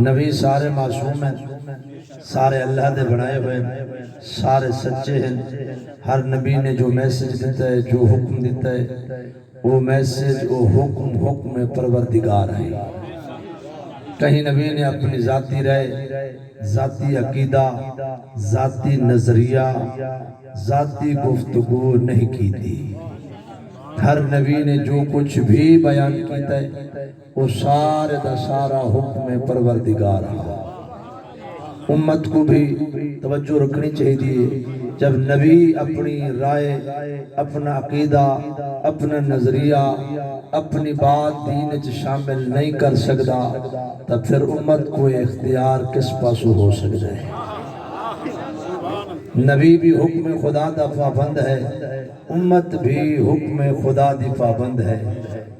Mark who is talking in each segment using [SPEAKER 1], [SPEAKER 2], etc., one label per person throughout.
[SPEAKER 1] نبی سارے معصوم ہیں، سارے اللہ دے بنائے ہوئے ہیں، سارے سچے ہیں۔ ہر نبی نے جو میسج دیتا ہے، جو حکم دیتا ہے، وہ میسج وہ حکم پروردگار ہے۔ کہیں نبی نے اپنی ذاتی رائے، ذاتی عقیدہ، ذاتی نظریہ، ذاتی گفتگو نہیں کی تھی۔ ہر نبی نے جو کچھ بھی بیان کیتا ہے وہ سارے دا سارا حکم پروردگار ہے۔ امت کو بھی توجہ رکھنی چاہیے، جب نبی اپنی رائے، اپنا عقیدہ، اپنا نظریہ، اپنی بات دین وچ شامل نہیں کر سکتا تو پھر امت کو اختیار کس پاسوں ہو سکتا ہے؟ نبی بھی حکم خدا دا پابند ہے، امت بھی حکم خدا دی پابند ہے۔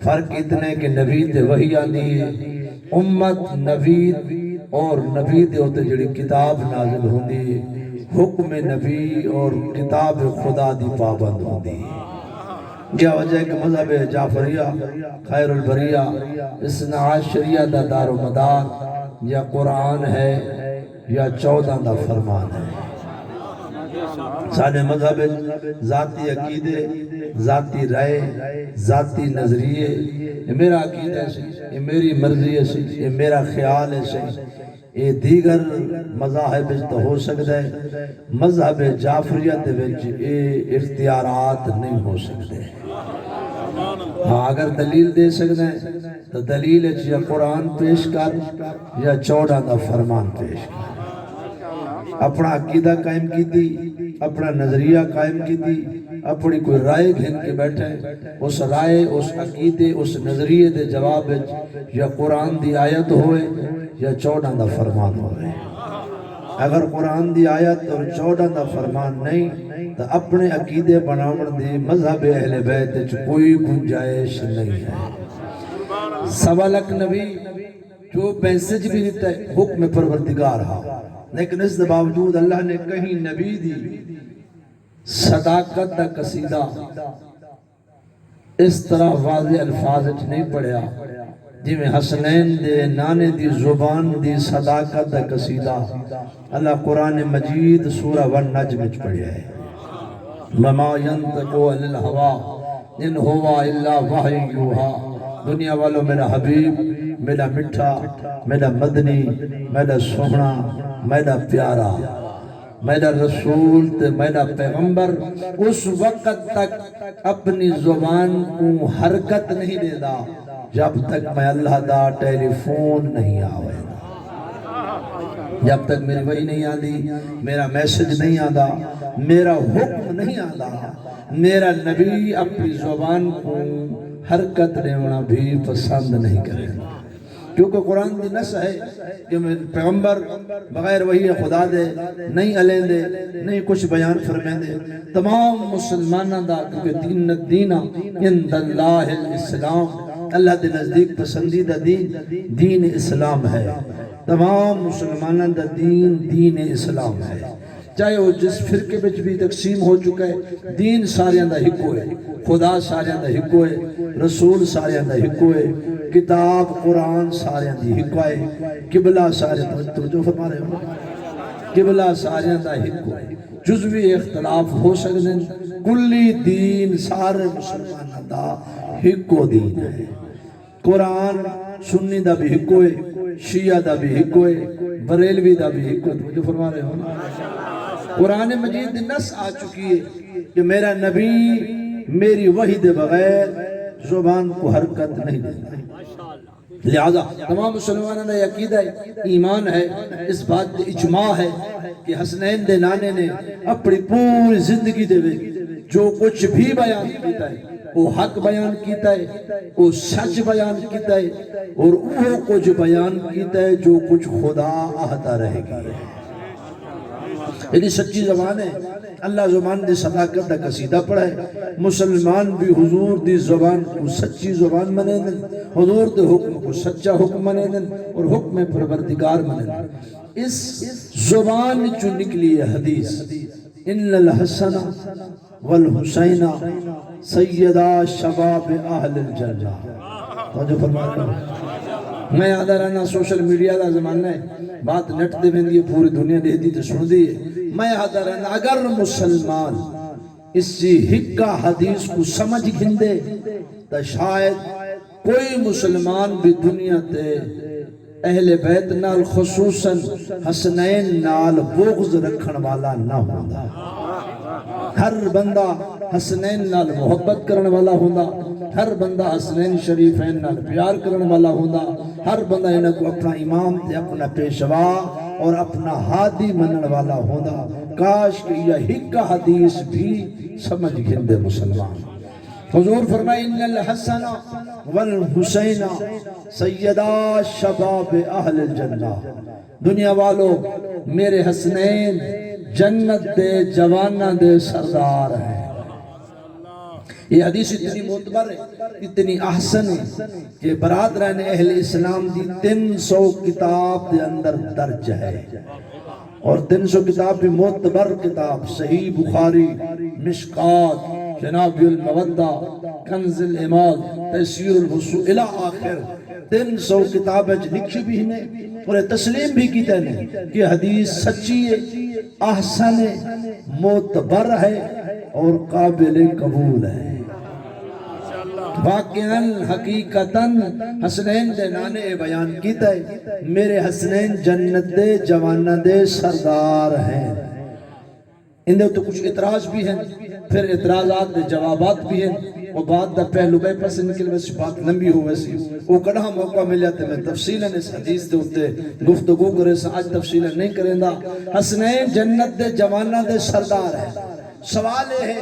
[SPEAKER 1] فرق اتنے کہ نبی تے وحی آندی ہے، امت نبی اور نبی دے ہوتے جڑی کتاب نازل ہوندی ہے، حکم نبی اور کتاب خدا دی پابند ہوندی ہے۔ کیا وجہ ہے کہ مذہب جعفریہ خیر البریہ اثنا عشریہ دا دار و مدار یا قرآن ہے یا 14 دا فرمان ہے۔ سارے مذہب ذاتی عقیدے، ذاتی رائے، ذاتی نظریے، یہ میرا عقیدہ ہے، یہ میری مرضی ہے، یہ میرا خیال ہے، یہ دیگر مذاہب تو ہو سکتا ہے، مذہب جعفریت وچ یہ اختیارات نہیں ہو سکتے۔ ہاں اگر دلیل دے سکتے ہیں تو دلیل ہے یا قرآن پیش کر یا 14 دا فرمان پیش کر۔ اپنا عقیدہ قائم کی تھی، اپنا نظریہ قائم کی تھی، اپنی کوئی رائے گھن کے بیٹھے، اس رائے، اس عقیدے، اس نظریے دے جواب یا قرآن دی آیت ہوئے یا 14 دا فرمان ہوئے۔ اگر قرآن دی آیت اور 14 دا فرمان نہیں تو اپنے عقیدے بناون دی مذہب اہل بیت وچ کوئی گنجائش نہیں ہے۔ سوا لاکھ نبی جو میسج بھی دیتا ہے حکم پروردگار ہا، لیکن اس باوجود اللہ نے کہیں نبی دی صداقت دا قصیدہ اس طرح واضح الفاظ وچ نہیں پڑھیا جی میں حسنین دے نانے دی زبان دی صداقت دا قصیدہ اللہ قرآن مجید سورہ والنجم وچ پڑھیا ہے۔ وَمَا يَنْطِقُ عَنِ الْهَوَىٰ إِنْ هُوَ إِلَّا وَحْيٌ يُوحَىٰ۔ دنیا والوں میرا حبیب، میرا مٹھا، میرا مدنی، میرا سوہنا، میرا پیارا، میرا رسول تے میرا پیغمبر اس وقت تک اپنی زبان کو حرکت نہیں دے دا جب تک میں اللہ دا ٹیلی فون نہیں آوے، جب تک میری وحی نہیں آدھی، میرا میسج نہیں آدھا، میرا حکم نہیں آدھا، میرا نبی اپنی زبان کو حرکت دیونا بھی پسند نہیں کرے۔ کیونکہ قرآن دی نص ہے کہ پیغمبر بغیر وحی خدا دے نہیں علیں دے، نہیں کچھ بیان فرمیں دے۔ تمام مسلمانہ دا کیونکہ دینہ اند اللہ الاسلام، اللہ دے نزدیک پسندیدہ دین اسلام ہے۔ تمام مسلمانہ دا دین اسلام ہے، چاہے وہ جس فرقے بچ بھی تقسیم ہو چکا ہے، دین سارے اندہ ہکو ہے، خدا سارے اندہ ہکو ہے، رسول سارے اندہ ہکو ہے، کتاب قرآن سارے اندہ ہکو ہے، قبلہ سارے اندہ توجہ فرما رہے ہو، قبلہ سارے اندہ ہکو ہے، جزوی اختلاف ہو سکتے ہیں، کلی دین سارے مسلمانہ دا ہکو دین ہے۔ قرآن سنی دا بھی ہکو ہے، شیعہ دا بھی ہکو ہے، بریلوی دا بھی ہکو ہے، توجہ فرما رہے ہو نا۔ قرآن مجید نص آ چکی ہے کہ میرا نبی میری وحی دے بغیر زبان کو حرکت نہیں دیتا، لہذا تمام مسلمانوں نے عقیدہ ہے، ایمان ہے، اس بات دے اجماع ہے کہ حسنین دے نانے نے اپنی پوری زندگی دے جو کچھ بھی بیان کیتا ہے وہ حق بیان کیتا ہے، وہ سچ بیان کیتا ہے، اور وہ کچھ بیان کیتا ہے جو کچھ خدا آہتا رہے گی۔ یعنی سچی زبان ہے، اللہ زبان دی صداقت دا قصیدہ پڑھا ہے، مسلمان بھی حضور دی زبان کو سچی زبان منے دن، حضور دی حکم کو سچا حکم منے دن اور حکم پروردگار منے دن۔ اس زبان جو نکلی ہے حدیث، ان الحسن والحسین سیدہ شباب اہل الجنہ، توجہ فرما رہا ہوں۔ میں آدھا رہنا سوشل میڈیا دا زمانہ ہے، بات نیٹ دے میں دی پوری دنیا دے دی تے سن دی ہے۔ میں آدھا رہنا اگر مسلمان اسی حکا حدیث کو سمجھ گھندے تو شاید کوئی مسلمان بھی دنیا تے اہل بیت نال خصوصاً حسنین نال بغض رکھن والا نہ ہوتا۔ ہر بندہ حسنین نال محبت کرن والا ہوتا، ہر بندہ حسنین شریفین نال پیار کرن والا ہوتا، ہر بندہ انہاں کو اپنا امام تے اپنا پیشوا اور اپنا ہادی منن والا ہوتا۔ کاش کہ یہ حکا حدیث بھی سمجھ گھندے مسلمان۔ حضور فرمائے ان الحسن والحسین سیدہ شباب اہل الجنہ، دنیا والو میرے حسنین جنت دے جوانہ دے سردار ہیں۔ یہ حدیث اتنی معتبر ہے، اتنی احسن ہے کہ برادران اہل اسلام دی 300 کتاب دے اندر درج ہے، اور 300 کتاب بھی معتبر کتاب، صحیح بخاری، مشکات، جناب المودہ، کنز العماد، تیسیر الوصول الى آخر 300 کتاب لکھی بھی ہیں، اور تسلیم بھی کی تینے کہ حدیث سچی ہے، احسن ہے، معتبر ہے اور قابل قبول ہے۔ واقعاً حقیقتاً حسنین دے نانے بیان کیتا ہے، میرے حسنین جنت دے جوانہ دے سردار ہیں۔ اندھے تو کچھ اعتراض بھی ہیں، پھر اعتراضات دے جوابات بھی ہیں، وہ بات دا پہلو بے پس نکل ویسی بات لمبی ہو ویسی وہ کڑھا موقع مل جاتے میں تفصیلاً اس حدیث دے ہوتے گفتگو کرے سے آج تفصیلاً نہیں کریں دا۔ حسنین جنت دے جوانہ دے سردار ہیں۔ سوال یہ ہے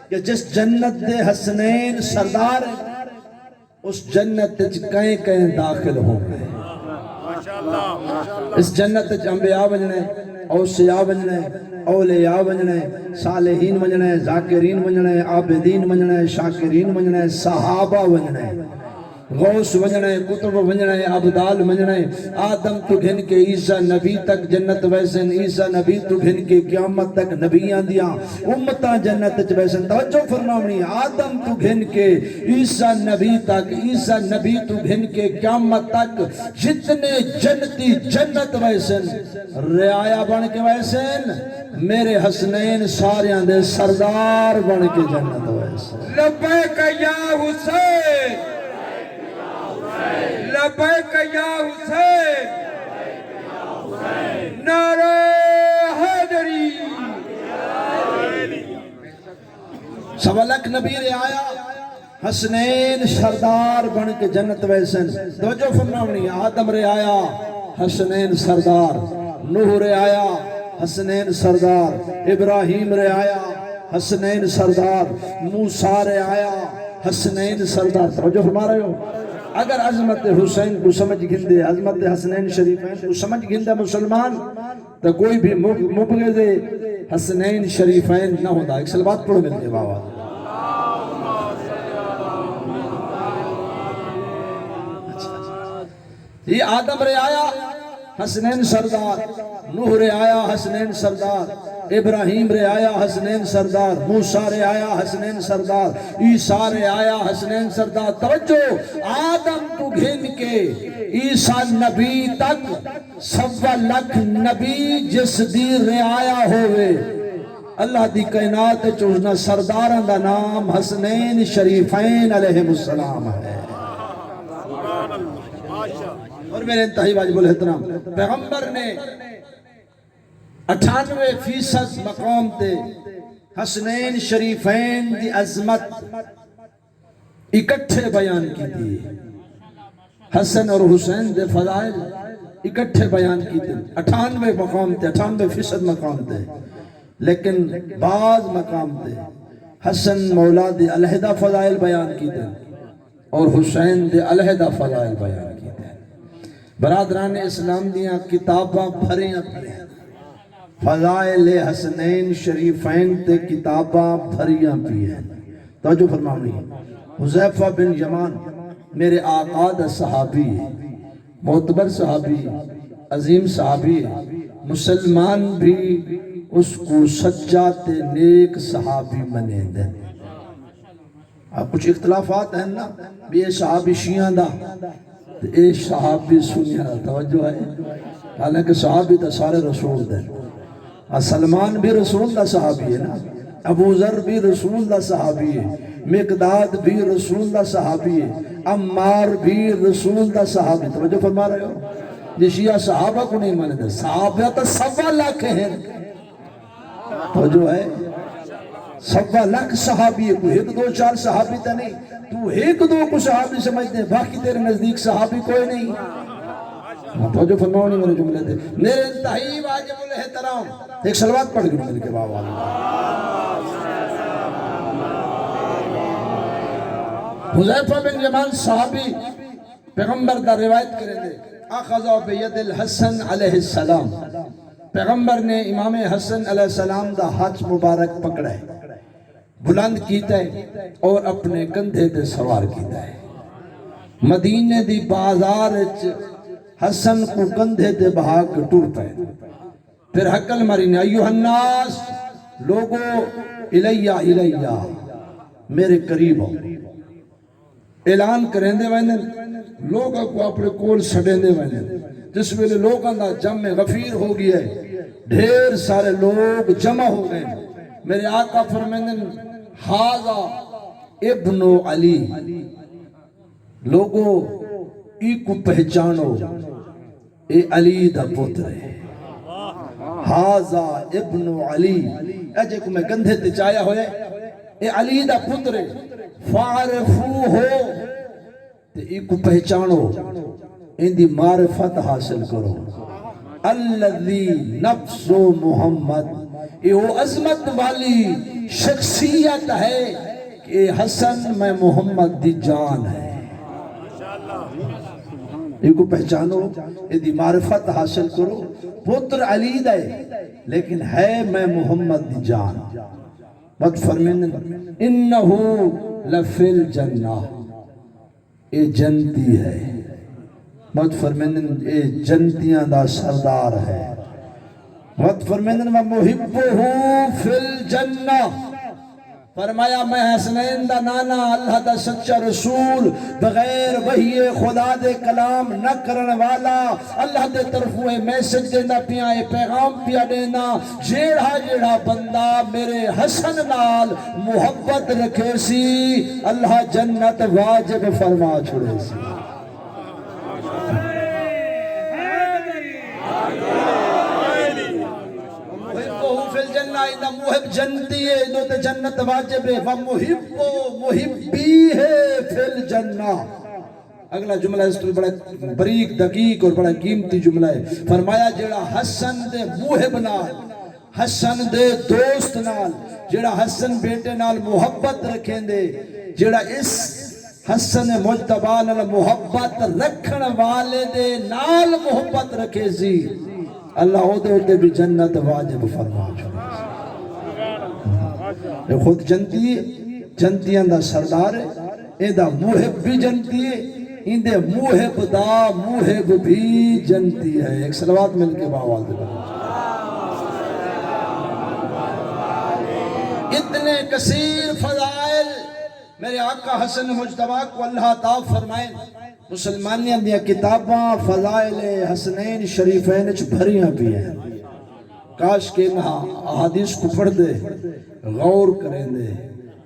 [SPEAKER 1] کہ جس جنت دے حسنین سردار ہیں اس جنت کہیں کہیں داخل ہوں گے۔ اس جنت انبیاء بننے، اوصیاء بننے، اولیاء بننے، صالحین بننے، ذاکرین بننے، عابدین بننے، شاکرین بننے، صحابہ بننے، غوث بننے، کتب بننے، عبدال بننے، آدم تو گھن کے عیسیٰ نبی تک جنت ویسن، عیسیٰ نبی تو گھن کے قیامت تک نبیاں دیاں امتاں جنت ویسن۔ توجہ فرماؤنی، آدم تو گھن کے عیسیٰ نبی تک، عیسیٰ نبی تو گھن کے قیامت تک جتنے جنتی جنت ویسن، رعایا بن کے ویسن، میرے حسنین ساریاں دے سردار بن کے جنت ویسن۔
[SPEAKER 2] لبیک یا حسین، لبیک یا حسین، نعرہ حیدری۔
[SPEAKER 1] سوالک نبی رعایا حسنین سردار بن کے جنت ویسن۔ توجہ فرماؤنی، آدم رعایا حسنین سردار، نوح رعایا حسنین سردار، ابراہیم رعایا حسنین سردار، موسیٰ رعایا حسنین سردار۔ توجہ فرما رہے ہو؟ اگر عظمت حسین کو سمجھ گھندے، عظمت حسنین شریفین کو سمجھ گھندے مسلمان، تو کوئی بھی مبغض حسنین شریفین نہ ہوتا۔ ایک سلوات پڑھو ملتے بابا۔ یہ آدم رعایا حسنین سردار، نوح رعایا حسنین سردار، ابراہیم رعایا حسنین سردار، موسیٰ رعایا حسنین سردار، عیسیٰ رعایا حسنین سردار۔ توجہ، آدم تو گھن کے عیسیٰ نبی تک 1.25 لاکھ نبی جس دی رعایا ہوئے، اللہ دی کائنات چوزنا سرداران دا نام حسنین شریفین علیہ السلام ہے۔ اور میرے انتہائی واجب الاحترام، پیغمبر نے 98% مقام تے حسنین شریفین دی عظمت اکٹھے بیان کی تھی۔ حسن اور حسین دے فضائل اکٹھے بیان کی تھی۔ 98 مقام تے، 98% مقام تے، لیکن بعض مقام تے حسن مولا دے علیحدہ فضائل بیان کی تھی اور حسین دے علیحدہ فضائل بیان کی تھی۔ برادران اسلام دیاں کتاباں بھریاں پڑھیں، فضائل حسنین شریفین تے کتاباں بھریاں بھی ہیں۔ توجہ فرماؤنی، حذیفہ بن یمان میرے آقا دا صحابی ہے، معتبر صحابی، عظیم صحابی ہے، مسلمان بھی اس کو سچا تے نیک صحابی منے دیں۔ اب کچھ اختلافات ہیں نا، بھی یہ صحابی شیعہ دا اے صحابی سنیا توجہ ہے حالانکہ صحابی تا سارے رسول دے سلمان بھی رسول دا صحابی ہے نا ابو ذر بھی رسول دا صحابی ہے مقداد بھی رسول دا صحابی ہے عمار بھی رسول دا صحابی توجہ فرما رہے ہو یہ شیعہ صحابہ کو نہیں مانے دے صحابہ تا 1.25 لاکھ ہیں توجہ ہے 1.25 لاکھ صحابی ہے کوئی 1 2 4 صحابی تا نہیں تو 1 2 کو صحابی سمجھتے ہیں باقی تیرے نزدیک صحابی کوئی نہیں توجہ فرماؤ نہیں میرے جملے تھے میرے انتہائی واجب الاحترام ایک صلوات پڑھ گئے مل کے بابا حذیفہ بن یمان صحابی پیغمبر دا روایت کریں دے اخذا بید الحسن علیہ السلام پیغمبر نے امام حسن علیہ السلام دا ہاتھ مبارک پکڑا ہے بلند کیتا ہے اور اپنے کندھے دے سوار کیتا ہے مدینے دی بازار حسن کو کندھے دے بہا کے ٹور پہ پھر حقل مارین ایوہ الناس لوگو الیہ میرے قریب ہو اعلان کریں دے وینے لوگوں کو اپنے کول سڑیں دے وینے جس ویلے لوگوں دا جمع غفیر ہو گیا ہے ڈھیر سارے لوگ جمع ہو گئے میرے آقا فرمیندن حاضا ابن علی لوگوں ای کو پہچانو اے علی دا پتر ہے حاضا ابن علی اجے کو میں گندھے تے چایا ہوئے اے علی دا پتر ہے فعرفو ہو تے ای کو پہچانو ان دی معرفت حاصل کرو الذی نفس محمد یہ وہ عظمت والی شخصیت ہے کہ حسن میں محمد دی جان ہے یہ کو پہچانو یہ دی معرفت حاصل کرو پتر علی دے لیکن ہے میں محمد دی جان وقت فرمین انہو لفی الجنہ اے جنتی ہے وقت فرمین اے جنتیاں دا سردار ہے وقت فرمین وَمُحِبُّهُ فِي الْجَنَّةِ فرمایا میں حسنین دا نانا اللہ دا سچا رسول بغیر وحی خدا دے کلام نہ کرن والا اللہ دے طرفوے میسج دینا پیا پیغام پیا دینا جیڑا بندہ میرے حسن نال محبت رکھے سی اللہ جنت واجب فرما چھوڑے سی محب جنتی ہے دو تے جنت واجب ہے محبی ہے فی الجنہ اگلا جملہ اس تو بڑا بریک دقیق اور بڑا قیمتی جملہ ہے فرمایا جڑا حسن دے محب نال حسن دے دوست نال جڑا حسن بیٹے نال محبت رکھیں دے جڑا اس حسن مجتبہ نال محبت رکھن والے دے نال محبت رکھے سی اللہ دے بھی جنت واجب فرما چھوڑے یہ خود جنتی ہے جنتیاں دا سردار ہے اے دا محب بھی جنتی ہے ان دے محب دا محب بھی جنتی ہے ایک صلوات مل کے باوال دے اتنے کثیر فضائل میرے آقا حسن مجتبہ کو اللہ تعالی فرمائے مسلمانیاں دیا کتاباں فضائل حسنین شریفین چھ بھریاں بھی ہیں کاش کے نہا احادیث کو پڑھ دے غور کریں دے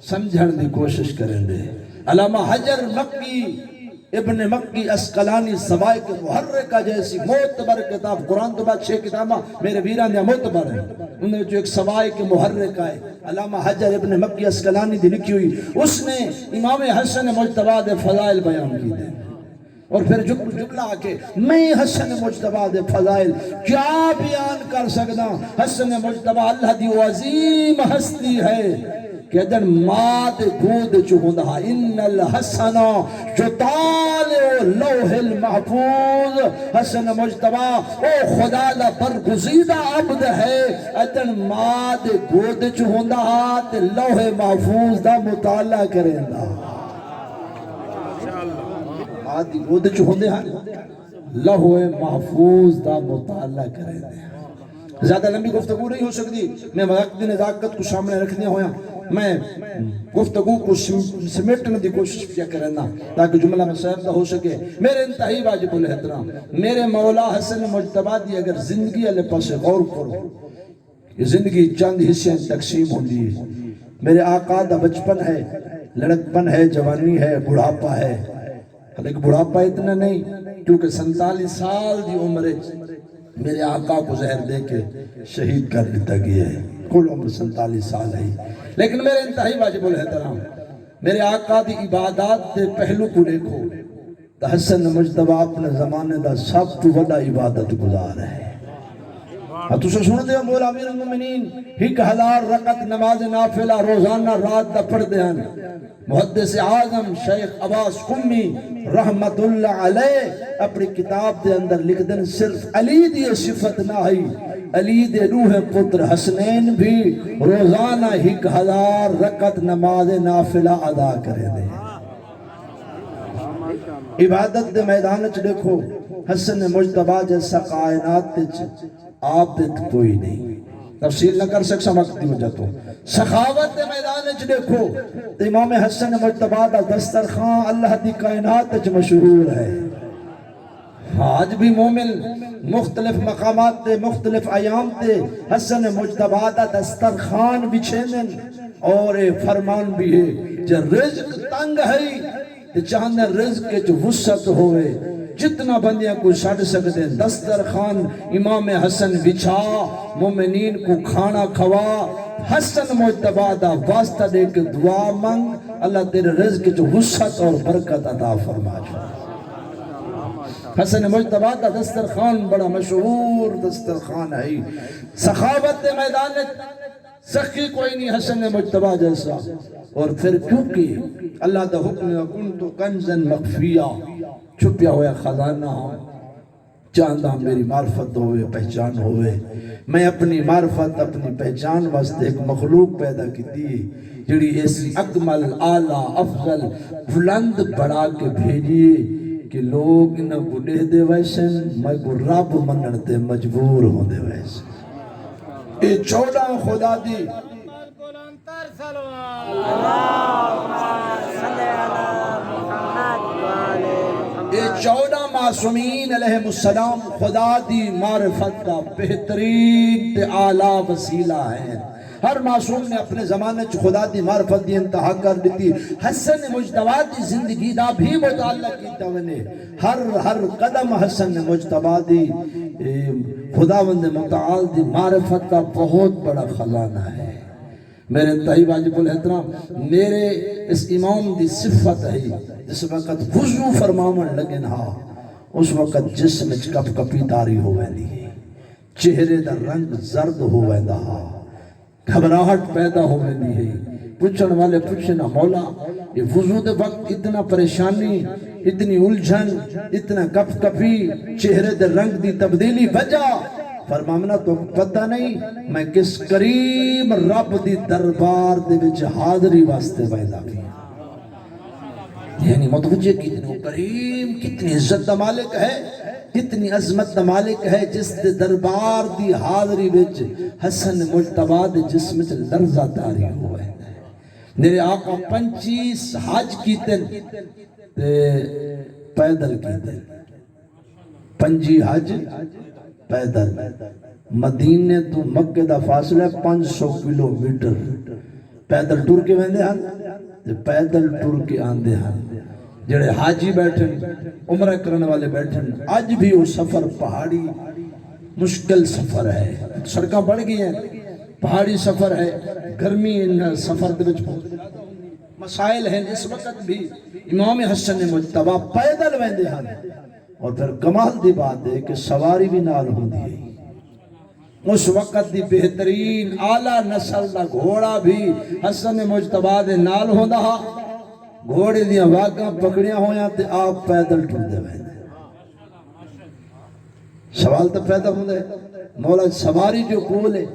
[SPEAKER 1] سمجھن دی کوشش کریں دے علامہ حجر مکی ابن مکی اسقلانی سوائے کے محرکہ جیسی معتبر کتاب قرآن تو بعد 6 کتابہ میرے ویران دیا معتبر ہیں انہیں جو ایک سوائے کے محرکہ ہے علامہ حجر ابن مکی اسقلانی دی لکھی ہوئی اس نے امام حسن مجتبہ دے فضائل بیان کی دے اور پھر جملہ آکے میں حسن مجتبہ دے فضائل کیا بیان کر سکتا حسن مجتبہ اللہ دی عظیم ہستی ہے کہ ادن ماد گود چہندہ ان الحسن جو طالع لوح المحفوظ حسن مجتبہ او خدا دا برگزیدہ عبد ہے ادن ماد گود چہندہ لوح محفوظ دا مطالعہ کریں دا آدھی گود چھوندے ہیں لوح محفوظ دا مطالعہ کریں دے زیادہ لمبی گفتگو نہیں ہو سکتی، میں وقت دی نزاکت کو سامنے رکھنے ہویا میں گفتگو کو سمیٹنے دی کوشش کیا کرنا تاکہ جملہ میں صاحب ہو سکے۔ میرے انتہائی واجب الاحترام میرے مولا حسن مجتبی دی اگر زندگی علیہ پاس غور کرو، یہ زندگی چند حصے تقسیم ہوتی ہے۔ میرے آقا دا بچپن ہے، لڑکپن ہے، جوانی ہے، بڑھاپا ہے، لیکن بڑھاپا اتنا نہیں کیونکہ 47 سال دی عمر میرے آقا کو زہر دے کے شہید کر دیتا گیا ہے، کل عمر 47 سال ہے۔ لیکن میرے انتہائی واجب الاحترام میرے آقا دی عبادات دے پہلو کو دیکھو تو حسن مجتبی اپنے زمانے دا سب تو بڑا عبادت گزار ہے۔ تو سے سنتے ہو مولا امیر المومنین 1000 رکعت نماز نافلہ روزانہ رات دا پڑھتے ہیں۔ محدث اعظم شیخ عباس قمی رحمت اللہ علیہ اپنی کتاب دے اندر لکھ دیں صرف علی دی صفت نہ ہی، علی دے روح پتر حسنین بھی روزانہ 1000 رکعت نماز نافلہ ادا کرے دے۔ عبادت دے میدان چ دیکھو حسن مجتبی جیسا کائنات آپ دیکھ کوئی نہیں، تفصیل نہ کر سکسا وقت دی وجہ تو۔ سخاوت دے میدان چ دیکھو تو امام حسن مجتبی دا دسترخوان اللہ دی کائنات چ مشہور ہے۔ آج بھی مومن مختلف مقامات تے مختلف ایام تے حسن مجتبی دا دسترخوان بچھینن اور فرمان بھی ہے جو رزق تنگ ہے چاہنے رزق کے جو وسعت ہوئے جتنا بندیاں کو چھڑ سکتے ہیں دسترخوان امام حسن بچھا مومنین کو کھانا کھوا حسن مجتبی دا واسطہ دے کے دعا منگ اللہ تیرے رزق کے جو وسعت اور برکت عطا فرما چھا۔ حسن مجتبی دا دسترخوان بڑا مشہور دسترخوان ہے۔ سخاوت دے میدان سخی کوئی نہیں حسن مجتبی جیسا، اور پھر کیونکہ اللہ دا حکم کنت کنزا مخفیہ چھپیا ہوا خزانہ چاہتا میری معرفت ہوئے پہچان ہوئے۔ میں اپنی معرفت اپنی پہچان واسطے ایک مخلوق پیدا کی تھی جڑی ایسی اکمل اعلیٰ افضل بلند بڑھا کے بھیجیے کہ لوگ انہاں کو دے دے ویسن میں کو رب مننتے مجبور ہوں دے ویسن۔ اے 14 خدا دی یہ 14 معصومین علیہ السلام خدا دی معرفت کا بہترین تے اعلیٰ وسیلہ ہے۔ ہر معصوم نے اپنے زمانے چ خدا دی معرفت دی انتہا کر دیتی۔ حسن مجتبی دی زندگی دا بھی مطالعہ کیتا ونے ہر قدم حسن مجتبی دی خداوند متعال دی معرفت کا بہت بڑا خزانہ ہے۔ میرے انتہائی واجب الاحترام میرے اس امام دی صفت ہے جس وقت وضو فرماون لگے نا اس وقت جسم کپ کپی تاری ہو ویندی چہرے دا رنگ زرد ہو ویندا گھبراہٹ پیدا ہو ویندی ہے۔ پوچھن والے پوچھنا مولا یہ وضو دے وقت اتنا پریشانی اتنی الجھن اتنا کپ کپی چہرے دے رنگ دی تبدیلی وجہ فرمامنا تو پتہ نہیں میں کس کریم رب دی دربار دے وچ حاضری واسطے پیدا کی، یعنی متوجہ کتنی کریم کتنی عزت دا مالک ہے کتنی عظمت دا مالک ہے جس دے دربار دی حاضری وچ حسن مجتبی دے جسم وچ لرزہ تاری ہوا ہے۔ میرے آقا 25 حج کیتن تے پیدل کیتن 25 حج پیدل مدینے تو مکہ دا فاصلہ 500 کلومیٹر پیدل ٹور کے ویندے ہیں پیدل ٹور کے آندے ہیں۔ جڑے حاجی بیٹھن عمرہ کرنے والے بیٹھن آج بھی وہ سفر پہاڑی مشکل سفر ہے، سڑکاں بڑھ گئی ہیں پہاڑی سفر ہے، گرمی سفر دے وچ مسائل ہیں۔ اس وقت بھی امام حسن مجتبی پیدل ویندے ہیں اور پھر کمال دی بات ہے کہ سواری بھی نال ہوندی ہے۔ اس وقت دی بہترین اعلیٰ نسل دا گھوڑا بھی حسن مجتبی دے نال ہوندا ہا، گھوڑے دیاں واگاں پکڑیاں ہویاں تے آپ پیدل ٹردے ویندے۔ سوال تو پیدا ہوندے مولا سواری جو کول ہے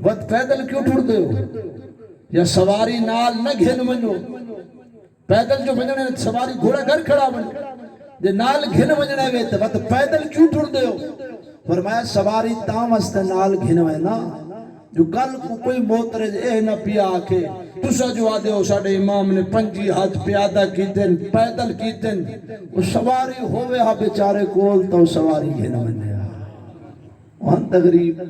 [SPEAKER 1] وقت پیدل کیوں ٹردے ہو یا سواری نال نہ گھن ونجو پیدل جو ونجنے سواری گھوڑا گھر کھڑا ونجو جے نال گھن ونجنے وے تے وقت پیدل کیوں ٹردے ہو فرمایا سواری تاں واسطے نال گھنوے نا جو کل کو کوئی موترج اے نہ پیا آکھے تسا جو آدھے ہو ساڑھے امام نے 5 ہاتھ پیادہ کیتن پیدل کیتن وہ سواری ہوئے ہاں بیچارے کول تو سواری گھنوے نے وہاں تغریب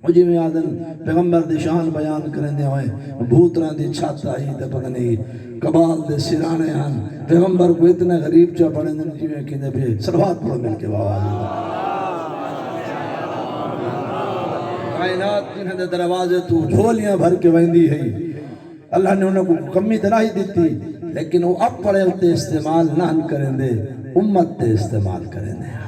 [SPEAKER 1] مجھے میں آدھن پیغمبر دی شان بیان کریں دے ہوئے بھوتران دی چھات آئی تے پتہ نہیں کبال دے سرانے آن پیغمبر کو اتنے غریب چاہ پڑھیں دے جیویں کی دے بھی سلوات پڑھو مل کے بابا کائنات جنہیں دے دروازے تو جھولیاں بھر کے ویندی ہے اللہ نے انہیں کو کمی تناہی دیتی لیکن وہ اب پڑے ہوتے استعمال نہ کریں دے امت تے استعمال کریں دے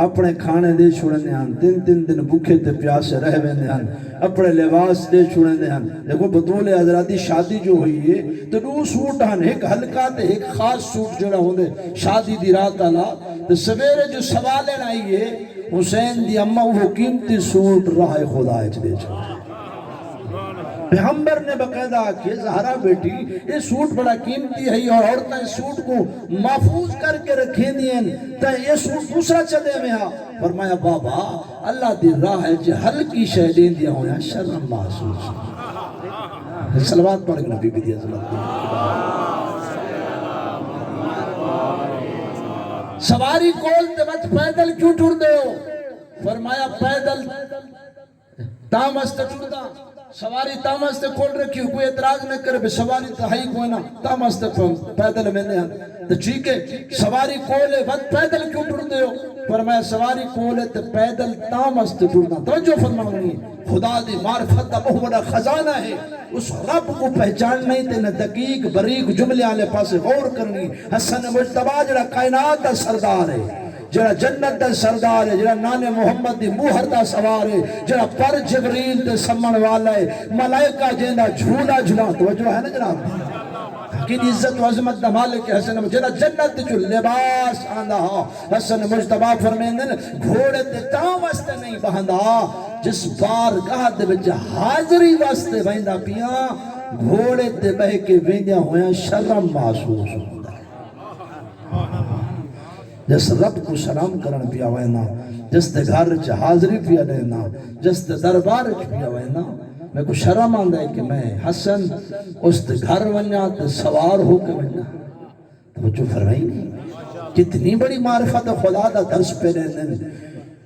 [SPEAKER 1] اپنے کھانے دے چھوڑنے ہن 3 دن بھوکے تے پیاسے رہ ویندے ہن اپنے لباس دے چھوڑنے ہن دیکھو بطول حضراتی شادی جو ہوئی ہے تو 2 سوٹ ہن ایک ہلکا تے ایک خاص سوٹ جڑا ہوندے شادی دی رات والا تے سویرے جو سوالن آئی ہے حسین دی اماں وہ قیمتی سوٹ راہ خدا اچ دے چھوڑ پیغمبر نے باقاعدہ کہ زہرا بیٹی یہ سوٹ بڑا قیمتی ہے اور عورتیں اس سوٹ کو محفوظ کر کے رکھیں دیں تو یہ سوٹ دوسرا چلے میں ہاں فرمایا بابا اللہ دی راہ ہے جو ہلکی شہدین دیا ہویا شرم محسوس سلوات پڑھ کے نبی بھی دیا سواری کول تے بچ پیدل کیوں ٹور دے ہو فرمایا پیدل تامست ٹور دا سواری تامست کھول رکھی ہو کوئی اعتراض نہ کرے سواری تو ہی کوئی نہ تامست پیدل میں نہیں تو ٹھیک ہے سواری کھولے بد پیدل کیوں ٹر دے ہو فرمایا سواری کھولے تو پیدل تامست ٹرنا توجہ فرمانی خدا دی معرفت دا بہت بڑا خزانہ ہے اس رب کو پہچان نہیں تے نہ دقیق بریق جملے والے پاسے غور کرنی حسن مجتبی جڑا کائنات دا سردار ہے جڑا جنت دا سردار ہے جڑا نان محمد دی موہر دا سوار ہے جڑا پر جبریل تے سمن والا ہے ملائکہ جیندہ جھولا جھولا توجہ ہے نا جناب کی عزت و عظمت دا مالک حسن جڑا جنت جو لباس آندہ ہا حسن مجتبی فرمیندن گھوڑے تے تاں واسطے نہیں بہندہ جس بار گاہ دے بچہ حاضری واسطے بہندہ پیاں گھوڑے تے بہ کے ویندیاں ہویاں شرم محسوس ہوتا جس رب کو سلام کرن پیا وینا جس دے گھر چ حاضری پیا لینا جس دے دربار چ پیا وینا میں کو شرم آندا ہے کہ میں حسن اس دے گھر ونیا تے سوار ہو کے ونیا توجہ فرمائی نہیں کتنی بڑی معرفت خدا دا درس پہ رہن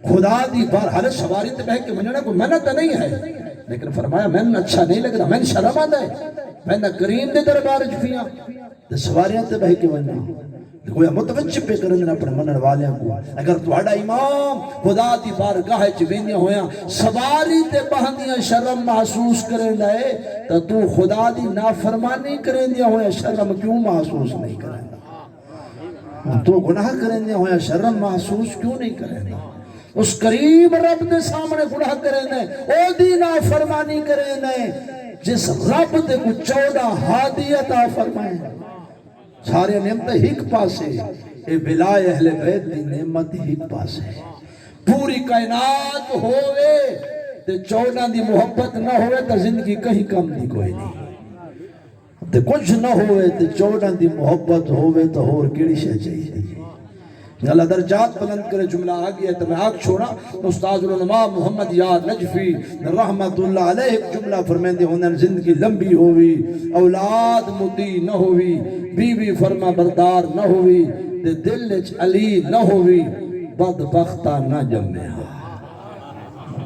[SPEAKER 1] خدا دی بار ہر سواری تے بہ کے ونیا کوئی محنت نہیں ہے لیکن فرمایا میں اچھا نہیں لگ رہا میں شرم آندا ہے میں نہ کریم دے دربار چ پیا تے سواریاں تے بہ کے ونیا کوئی متوجہ پہ کرنے اپنے منن والیاں کو اگر توڑا امام خدا دی بارگاہ چوینیاں ہویاں سواری تے بہندیاں شرم محسوس کریں دائے تو خدا دی نافرمانی کریں دیا ہویا شرم کیوں محسوس نہیں کریں دا تو گناہ کریں دیا ہویا شرم محسوس کیوں نہیں کریں دا اس قریب رب دے سامنے گناہ کریں دائے او دی نافرمانی کریں دائے جس رب دے کو 14 ہادیت فرمائیں سارے نعمت ہک پاسے اے بلائے اہل بیت دی نعمت ہک پاسے پوری کائنات ہوئے تے 14 دی محبت نہ ہوئے تے زندگی کہیں کم دی کوئی نہیں تے کچھ نہ ہوئے تے 14 دی محبت ہوئے تو اور کیڑی شے چاہیے اللہ درجات بلند کرے جملہ آگیا ہے تو میں آگ چھوڑا استاذ العلماء محمد یار نجفی رحمت اللہ علیہ ایک جملہ فرمین دے ہونے زندگی لمبی ہوئی اولاد مطیع نہ ہوئی بیوی فرما بردار نہ ہوئی تے دل علی نہ ہوئی بدبختہ نہ جمعہ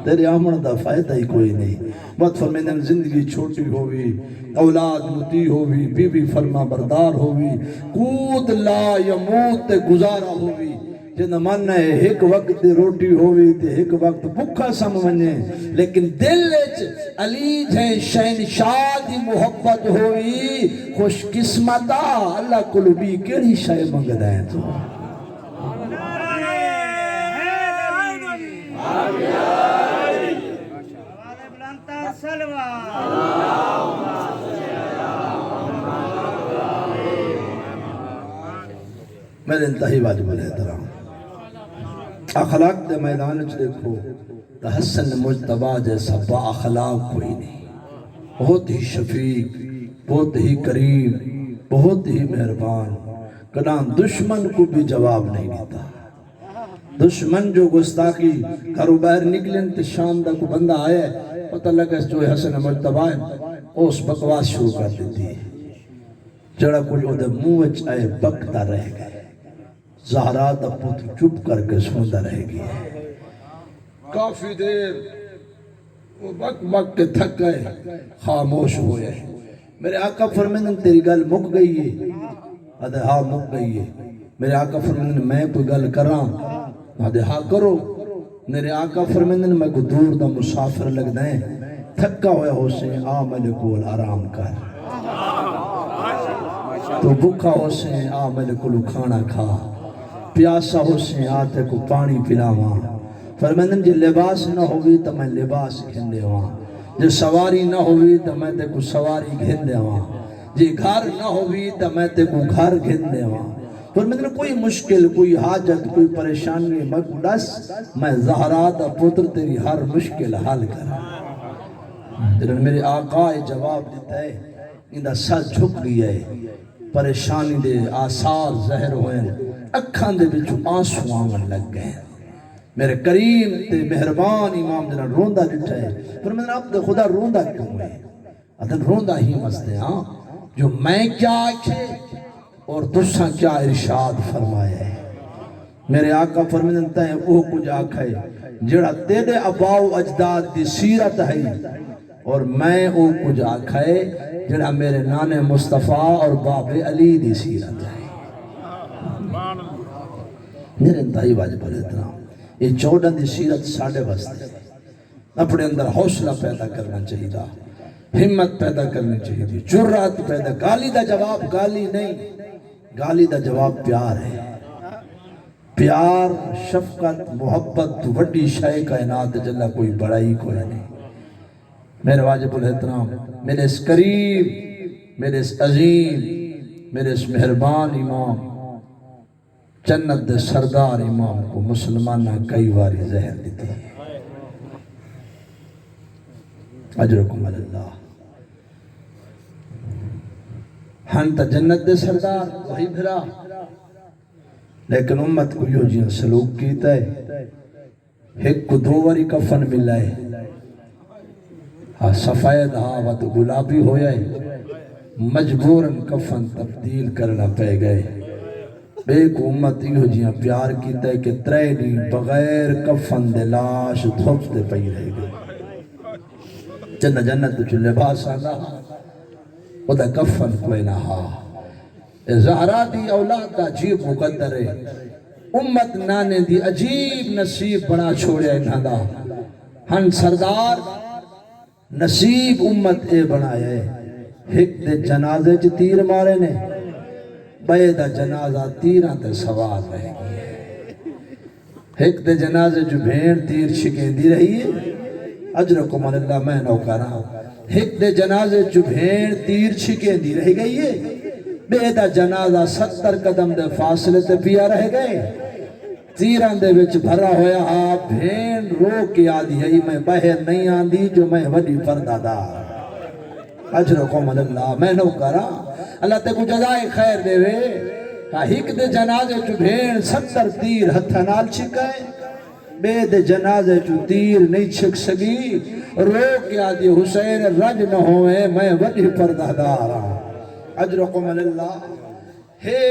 [SPEAKER 1] تیرے آمن دا فائدہ ہی کوئی نہیں بات فرمین زندگی چھوٹی ہوئی اولاد مطیع ہوئی بیوی فرما بردار ہوئی قوت لا یموت گزارا ہوئی جنہ من ہے ایک وقت روٹی ہوئی تے ایک وقت بکھا سم ونجے لیکن دل علی جائیں شہنشاہ دی محبت ہوئی خوش قسمتا اللہ قلبی کیڑی شے منگدا ہے تو میرے انتہی واجب الاحترام اخلاق دے میدان چ دیکھو تو حسن مجتبی جیسا با اخلاق کوئی نہیں بہت ہی شفیق بہت ہی کریم بہت ہی مہربان کنا دشمن کو بھی جواب نہیں دیتا دشمن جو گستاخی گھروں باہر نکلیں تو شام دا کو بندہ آیا ہے پتہ لگا جو حسن مجتبہ ہے اس بکواس شروع کر دیتی ہے جڑا کوئی او دے منہ آئے بکتا رہ گئے زہرا دا پتر چپ کر کے سنتا رہ گیا کافی دیر وہ بک بک کے تھک گئے خاموش ہوئے میرے آقا فرمائیں تیری گل مک گئی ہے ادھے ہاں مک گئی ہے میرے آقا فرمائیں میں کوئی گل کر رہا ادھے ہاں کرو میرے آقا فرمائیں میں کوئی دور دا مسافر لگ دیں تھکا ہویا ہو سے آ ملے کول آرام کر تو بھوکا ہو سے آ ملے کول کھانا کھا پیاسا ہو سے آتے کو پانی پلاواں فرمائیں جی لباس نہ ہوئی تو میں لباس گھن دے ہواں جی سواری نہ ہوئی تو میں تے کو سواری گھن دے ہواں جی گھر نہ ہوئی تو میں تے کو گھر گھن دے ہواں فرمائیں کوئی مشکل کوئی حاجت کوئی پریشانی مقدس میں زہرا دا پتر تیری ہر مشکل حل کر میرے آقا جواب دیتا ہے اندہ سر جھک گیا ہے پریشانی دے آثار ظاہر ہوئے اکھاں دے بچو آنسو آمن لگ گئے میرے کریم تے مہربان امام جنہاں روندہ لٹھا ہے فرمائیں اب دے خدا روندہ کیوں ہے ادھر روندہ ہی مستے ہاں جو میں کیا آکھے اور تساں کیا ارشاد فرمایا ہے میرے آقا فرمائیں ہیں وہ کچھ آکھا ہے جڑا تیرے اباؤ اجداد دی سیرت ہے اور میں وہ کچھ آکھا ہے جڑا میرے نانے مصطفیٰ اور باب علی دی سیرت ہے میرے انتہائی واجب احترام یہ 14 دی سیرت ساڑھے بستے اپنے اندر حوصلہ پیدا کرنا چاہیے دا ہمت پیدا کرنی چاہیے جرات پیدا گالی دا جواب گالی نہیں گالی دا جواب پیار ہے پیار شفقت محبت وڈی شے کائنات جلہ کوئی بڑائی کوئی نہیں میرے واجب الاحترام میرے اس قریب میرے اس عظیم میرے اس مہربان امام جنت دے سردار امام کو مسلمانہ کئی واری زہر دیتی ہے اجرکم اللہ ہن تا جنت دے سردار وہی بھرا لیکن امت کو یوں جیاں سلوک کیتا ہے ایک کو 2 واری کفن ملائے سفید ہاوت گلابی ہویا ہے مجبوراً کفن تبدیل کرنا پہ گئے ایک امت یہ جیاں پیار کیتا ہے کہ 3 دن بغیر کفن دے لاش دھوپ دے پئی رہ گئے جنت جو لباس آنا وہ دا کفن کوئی نہ ہا زہرا دی اولاد دا عجیب مقدر ہے امت نانے دی عجیب نصیب بنا چھوڑیا انہاں دا ہن سردار نصیب امت اے بنایا ہے ایک دے جنازے چ تیر مارے نے بے دا جنازہ تیران تے سوار رہ گئی ایک دے جنازے جو بھیڑ تیر شکیں دی رہی ہے اجرکم اللہ میں نوکرہ ایک دے جنازے جو بھیڑ تیر شکیں دی رہ گئی ہے بے دا جنازہ 70 قدم دے فاصلے تے پیا رہ گئے تیران دے وچ بھرا ہویا آپ بھین رو کے آدھی ہے میں باہر نہیں آندھی جو میں وڈی پردادار اجرکم اللہ میں نوکرہ اللہ تے کو جزائے خیر دے وے ایک دے جنازے چو بھین 70 تیر ہتھا نال چھکائے بے دے جنازے چو تیر نہیں چھک سگی رو کے آدھی حسین رج نہ ہوئے میں وڈی پردادار اجرکم اللہ ہے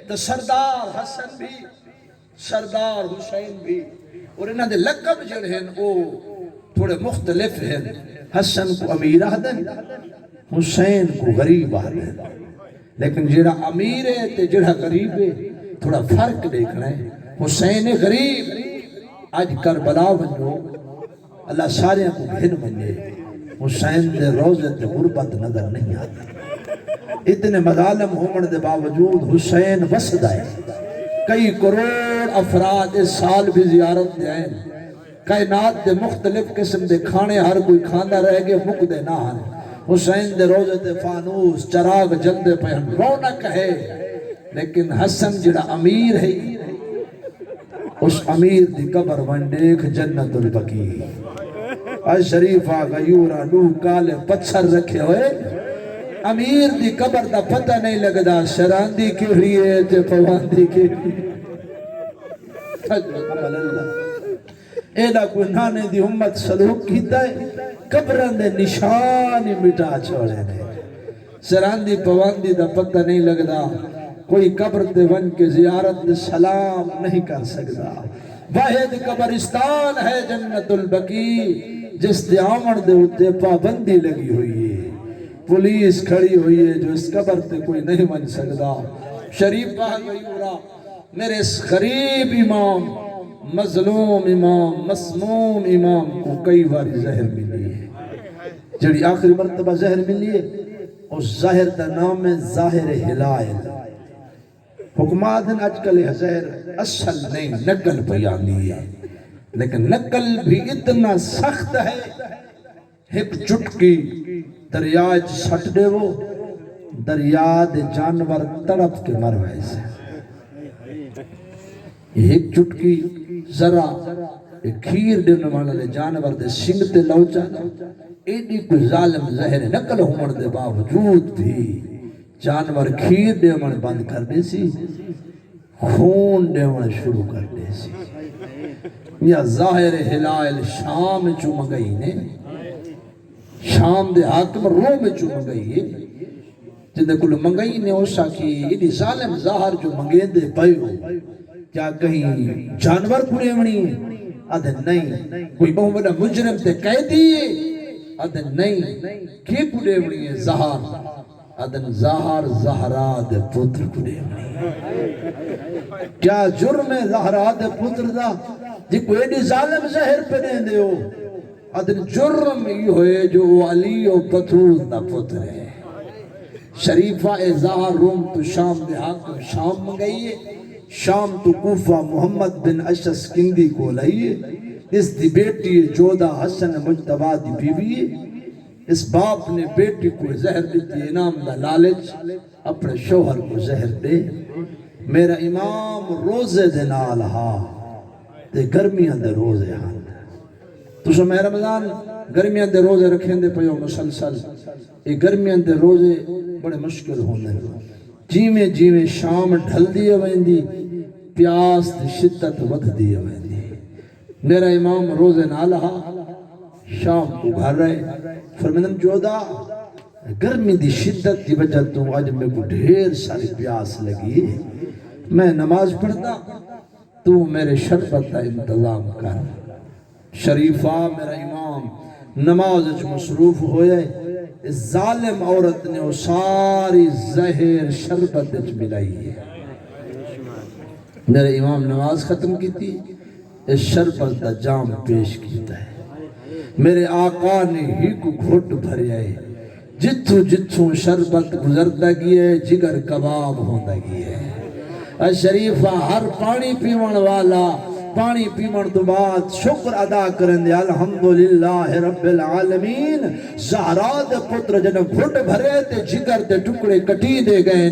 [SPEAKER 1] تو سردار حسن بھی سردار حسین بھی اور انہاں دے لقب جڑ ہیں وہ تھوڑے مختلف ہیں حسن کو امیر آدھن حسین کو غریب آدھن لیکن جڑا امیر ہے تے جڑا غریب ہے تھوڑا فرق دیکھنا ہے حسین غریب آج کربلا بنو اللہ سارے کو بھن بنے حسین دے روزے تے غربت نظر نہیں آتی اتنے مظالم ہومن دے باوجود حسین وسد آئے کئی کروڑ افراد اس سال بھی زیارت دے آئیں کائنات دے مختلف قسم دے کھانے ہر کوئی کھاندہ رہ گئے مک دے نہ آنے حسین دے روزے تے فانوس چراغ جلدے پہ ہم رونق ہے لیکن حسن جڑا امیر ہے اس امیر دی قبر ونڈیک جنت البقی اج شریفہ غیورہ نو کالے پچھر رکھے ہوئے امیر دی قبر دا پتہ نہیں لگدا شراندی کیڑی ہے تے پواندی کیڑی عمل اللہ ایڈا کوئی نانے دی امت سلوک کیتا ہے قبران دے نشان مٹا چھوڑے نے سراندی پواندی دا پتہ نہیں لگدا کوئی قبر تے ون کے زیارت دے سلام نہیں کر سکدا واحد قبرستان ہے جنت البقیع جس دے آمن دے اتے پابندی لگی ہوئی ہے پولیس کھڑی ہوئی ہے جو اس قبر تے کوئی نہیں بن سکدا شریف غیورہ میرے اس غریب امام مظلوم امام مسموم امام کو کئی باری زہر ملی ہے جڑی آخری مرتبہ زہر ملی ہے اس زہر دا نام ہے ظاہر ہلائل حکمات ہیں آج کل زہر اصل نہیں نقل بیانی ہے لیکن نقل بھی اتنا سخت ہے ایک چٹکی دریائے سٹ دے وہ دریا دے جانور تڑپ کے مروائے سے ایک چٹکی ذرا ایک کھیر دینے والا لے جانور دے سنگتے لوچا ایڈی کوئی ظالم زہر نقل ہومن دے باوجود بھی جانور کھیر دیون بند کر دے سی خون دیون شروع کر دے سی یا ظاہر ہلائل شام چو مگئی نے شام دے حاکم روم چو مگئی ہے جندے کل منگئی نے اوسا کی ایڈی ظالم ظاہر جو منگے دے پائیو کیا کہیں جانور پورے منی ہے آدھے نہیں کوئی بہت بڑا مجرم تے قیدی ہے آدھے نہیں کی پورے منی ہے ظاہر آدھے ظاہر زہرا دے پتر پورے منی ہے کیا جرم ہے زہرا دے پتر دا جی کوئی ایڈی ظالم زہر پہ دیں دے ہو آدھے جرم یہ ہوئے جو علی و بطول دا پتر ہے شریفہ ظاہر روم تو شام دے حاکم شام منگئی ہے شام تو کوفہ محمد بن اشس کندی کو لائیے اس دی بیٹی جودہ حسن مجتبہ دی بیوی ہے اس باپ نے بیٹی کو زہر دیتی انعام دا لالچ اپنے شوہر کو زہر دے میرا امام روزے دے نال ہا تے گرمیاں دے روزے ہاں تو سو میں رمضان گرمیاں دے روزے رکھیں دے پیو مسلسل یہ گرمیاں دے روزے بڑے مشکل ہونے جیویں جیویں شام ڈھل دیئے ویندی پیاس دی شدت ودھ دیئے ویندی میرا امام روزے نالہا شام کو گھر رہے فرمینم جودا گرمی دی شدت دی وجہ تو آج میں کو ڈھیر ساری پیاس لگی ہے میں نماز پڑھتا تو میرے شربت کا انتظام کر شریفہ میرا امام نماز مصروف ہوئے اس ظالم عورت نے وہ ساری زہر شربت ملائی ہے میرے امام نماز ختم کی تھی اس شربت کا جام پیش کیتا ہے میرے آقا نے ہی کو گھٹ بھر آئے جتھو جتھو شربت گزردہ گئے جگر کباب ہوندہ گئے شریفہ ہر پانی پیون والا پانی پیمن تو بعد شکر ادا کرن دے الحمدللہ رب العالمین زہرا دے پتر جن گھٹ بھرے تے جگر دے ٹکڑے کٹی دے گئے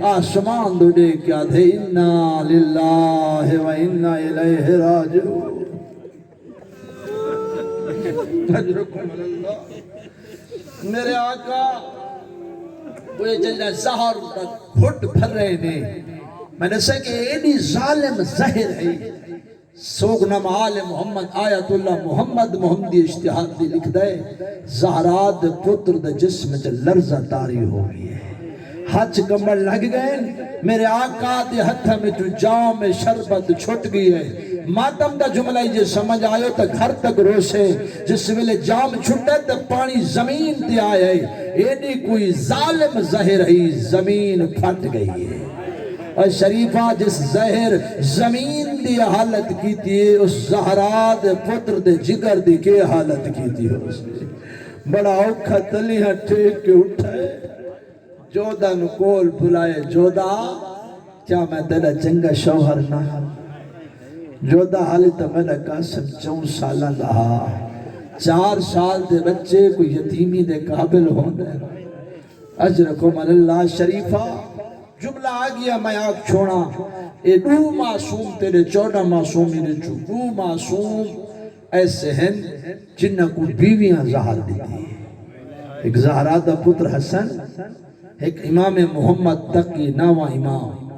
[SPEAKER 1] آسمان دو دے کیا دے انا للہ و انا الیہ راجعون اجرکم اللہ میرے آقا وہ جنہ زہر گھٹ بھر رہے نے میں نے سے کہ ایڈی ظالم زہر ہے سوگ نام آل محمد آیت اللہ محمد محمدی اشتہاد دی لکھ دے زہرات پتر دے جسم جا لرزہ تاری ہو گئی ہے ہاتھ کمبل لگ گئے میرے آقا دے ہتھا میں جو جام شربت چھٹ گئی ہے ماتم دا جملہ یہ سمجھ آئے تو گھر تک روسے جس ویلے جام چھٹے تو پانی زمین تے آئے ایڈی کوئی ظالم زہر ہی زمین پھٹ گئی ہے اور شریفہ جس زہر زمین دی حالت کی تھی اس زہرات پتر دے جگر دی کے حالت کی تھی بڑا اوکھا تلیاں ٹھیک کے اٹھائے جودہ نکول بلائے جودہ کیا میں تیرا چنگا شوہر نہ جودہ حالی تو میں نے قاسم 4 سالہ لہا 4 سال دے بچے کوئی یتیمی دے قابل ہونے اجرکم اللہ شریفہ جملہ آگیا میں آگ چھوڑا اے 2 معصوم تیرے 14 معصومی نے چھو 2 معصوم ایسے ہیں جنہ کو بیویاں زہر دیتی ایک زہرا دا پتر حسن ایک امام محمد تقی ناوہ امام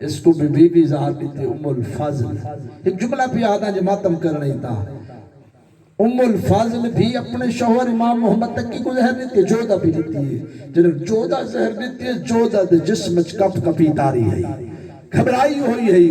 [SPEAKER 1] اس کو بھی بی بی ذات دیتے ام الفضل. ایک جملہ بھی آدھا جو ماتم کر رہی تھا. ام الفضل بھی اپنے شوہر امام محمد تک کی کو زہر دیتی ہے. جودہ بھی دیتی ہے. جنہوں جودہ زہر دیتی ہے. جودہ دے جسم کپ کپی تاری ہے. گھبرائی ہوئی ہے.